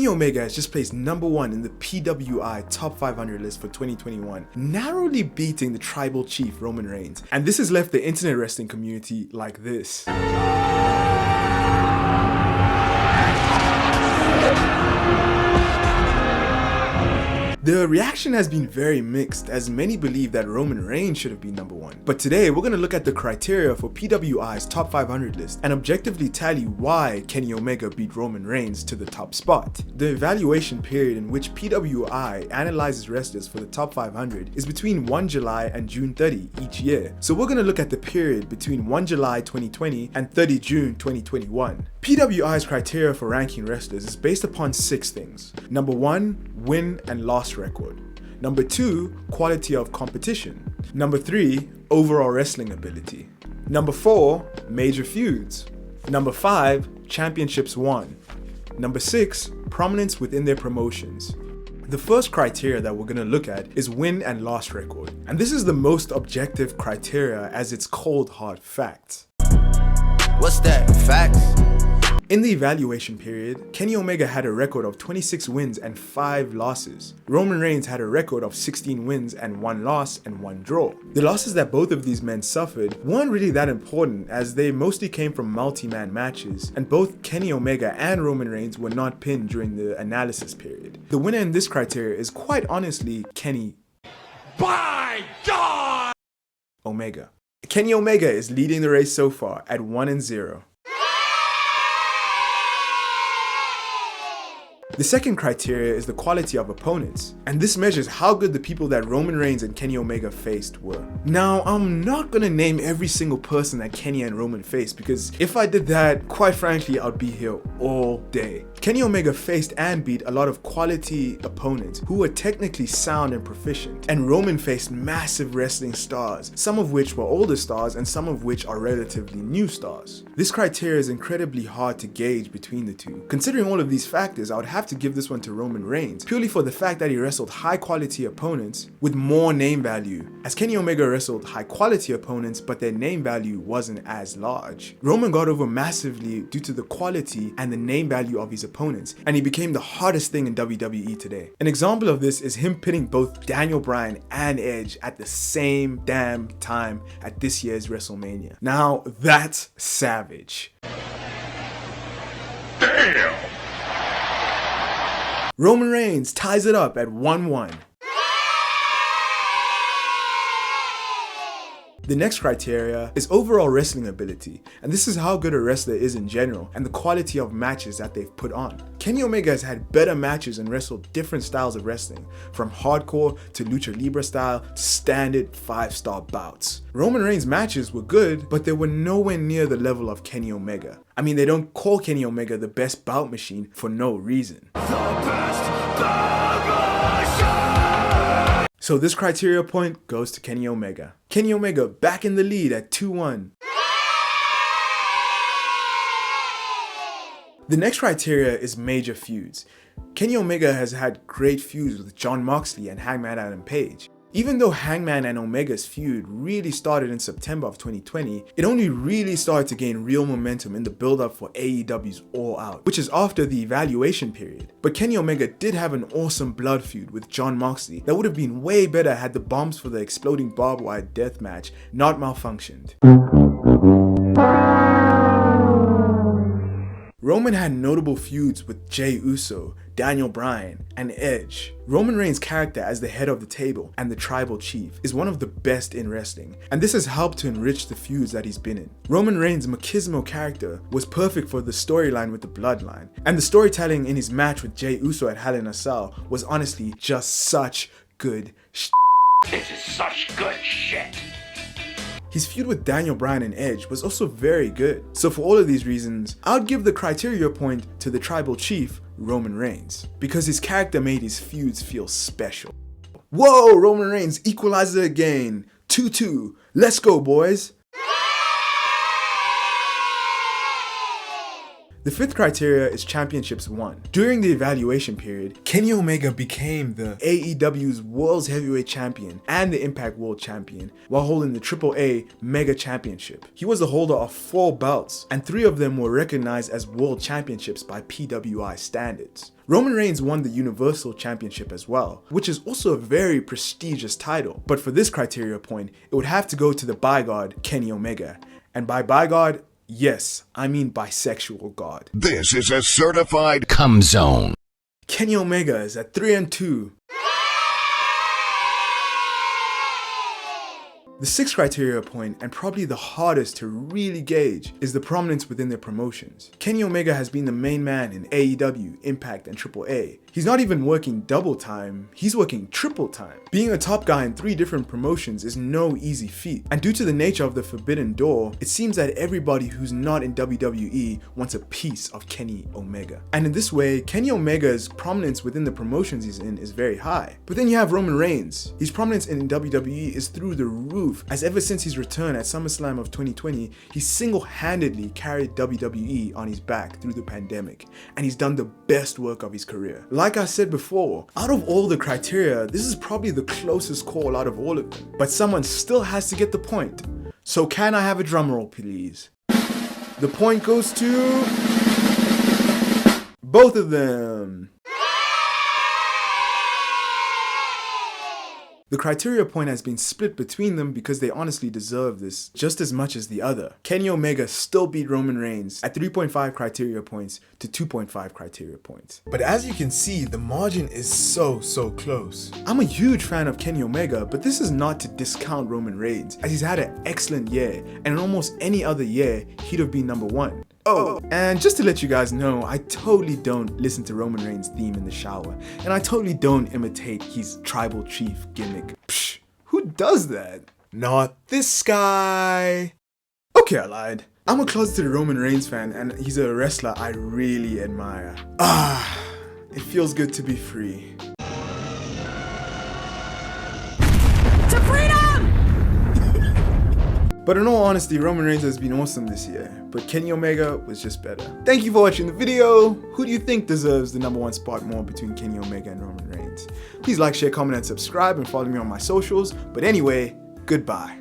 Kenny Omega has just placed #1 in the PWI Top 500 list for 2021, narrowly beating the Tribal Chief Roman Reigns. And this has left the internet wrestling community like this. The reaction has been very mixed, as many believe that Roman Reigns should have been #1. But today we're going to look at the criteria for PWI's Top 500 list and objectively tally why Kenny Omega beat Roman Reigns to the top spot. The evaluation period in which PWI analyzes wrestlers for the top 500 is between 1 July and June 30 each year. So we're going to look at the period between 1 July 2020 and 30 June 2021. PWI's criteria for ranking wrestlers is based upon 6 things. #1, win and loss record. #2, quality of competition. #3, overall wrestling ability. #4, major feuds. #5, championships won. #6, prominence within their promotions. The first criteria that we're going to look at is win and loss record. And this is the most objective criteria as it's cold hard facts. What's that? Facts? In the evaluation period, Kenny Omega had a record of 26 wins and 5 losses. Roman Reigns had a record of 16 wins and 1 loss and 1 draw. The losses that both of these men suffered weren't really that important, as they mostly came from multi-man matches, and both Kenny Omega and Roman Reigns were not pinned during the analysis period. The winner in this criteria is quite honestly Kenny by God Omega. Kenny Omega is leading the race so far at 1-0. The second criteria is the quality of opponents, and this measures how good the people that Roman Reigns and Kenny Omega faced were. Now, I'm not gonna name every single person that Kenny and Roman faced, because if I did that, quite frankly, I'd be here all day. Kenny Omega faced and beat a lot of quality opponents who were technically sound and proficient, and Roman faced massive wrestling stars, some of which were older stars and some of which are relatively new stars. This criteria is incredibly hard to gauge between the two. Considering all of these factors, I would have to give this one to Roman Reigns, purely for the fact that he wrestled high quality opponents with more name value, as Kenny Omega wrestled high quality opponents but their name value wasn't as large. Roman got over massively due to the quality and the name value of his opponents, and he became the hottest thing in WWE today. An example of this is him pitting both Daniel Bryan and Edge at the same damn time at this year's WrestleMania. Now that's savage. Damn! Roman Reigns ties it up at 1-1. The next criteria is overall wrestling ability, and this is how good a wrestler is in general and the quality of matches that they've put on. Kenny Omega has had better matches and wrestled different styles of wrestling, from hardcore to lucha libre style to standard 5-star bouts. Roman Reigns' matches were good, but they were nowhere near the level of Kenny Omega. I mean, they don't call Kenny Omega the best bout machine for no reason. So this criteria point goes to Kenny Omega. Kenny Omega back in the lead at 2-1. The next criteria is major feuds. Kenny Omega has had great feuds with Jon Moxley and Hangman Adam Page. Even though Hangman and Omega's feud really started in September of 2020, it only really started to gain real momentum in the build-up for AEW's All Out, which is after the evaluation period. But Kenny Omega did have an awesome blood feud with Jon Moxley that would have been way better had the bombs for the exploding barbed wire death match not malfunctioned. Roman had notable feuds with Jey Uso, Daniel Bryan, and Edge. Roman Reigns' character as the head of the table and the Tribal Chief is one of the best in wrestling, and this has helped to enrich the feuds that he's been in. Roman Reigns' machismo character was perfect for the storyline with the Bloodline, and the storytelling in his match with Jey Uso at Hell in a Cell was honestly just such good shit. This is such good shit. His feud with Daniel Bryan and Edge was also very good. So for all of these reasons, I would give the criteria point to the Tribal Chief, Roman Reigns, because his character made his feuds feel special. Whoa, Roman Reigns equalizes it again. 2-2. Let's go, boys. The fifth criteria is championships won. During the evaluation period, Kenny Omega became the AEW's World's Heavyweight Champion and the Impact World Champion while holding the AAA Mega Championship. He was the holder of 4 belts, and 3 of them were recognized as World Championships by PWI standards. Roman Reigns won the Universal Championship as well, which is also a very prestigious title. But for this criteria point, it would have to go to the bi-god Kenny Omega. And by bi-god, yes, I mean bisexual god. This is a certified cum zone. Kenny Omega is at 3-2. The sixth criteria point, and probably the hardest to really gauge, is the prominence within their promotions. Kenny Omega has been the main man in AEW, Impact, and AAA. He's not even working double time, he's working triple time. Being a top guy in 3 different promotions is no easy feat, and due to the nature of the Forbidden Door, it seems that everybody who's not in WWE wants a piece of Kenny Omega. And in this way, Kenny Omega's prominence within the promotions he's in is very high. But then you have Roman Reigns. His prominence in WWE is through the roof, as ever since his return at SummerSlam of 2020, he single-handedly carried WWE on his back through the pandemic, and he's done the best work of his career. Like I said before, out of all the criteria, this is probably the closest call out of all of them, but someone still has to get the point. So can I have a drum roll, please? The point goes to both of them. The criteria point has been split between them because they honestly deserve this just as much as the other. Kenny Omega still beat Roman Reigns at 3.5 criteria points to 2.5 criteria points. But as you can see, the margin is so close. I'm a huge fan of Kenny Omega, but this is not to discount Roman Reigns, as he's had an excellent year, and in almost any other year, he'd have been number 1. Oh, and just to let you guys know, I totally don't listen to Roman Reigns' theme in the shower, and I totally don't imitate his tribal chief gimmick. Psh, who does that? Not this guy. Okay, I lied. I'm a closeted Roman Reigns fan, and he's a wrestler I really admire. It feels good to be free. To freedom! But in all honesty, Roman Reigns has been awesome this year, but Kenny Omega was just better. Thank you for watching the video. Who do you think deserves the #1 spot more between Kenny Omega and Roman Reigns? Please like, share, comment, and subscribe, and follow me on my socials. But anyway, goodbye.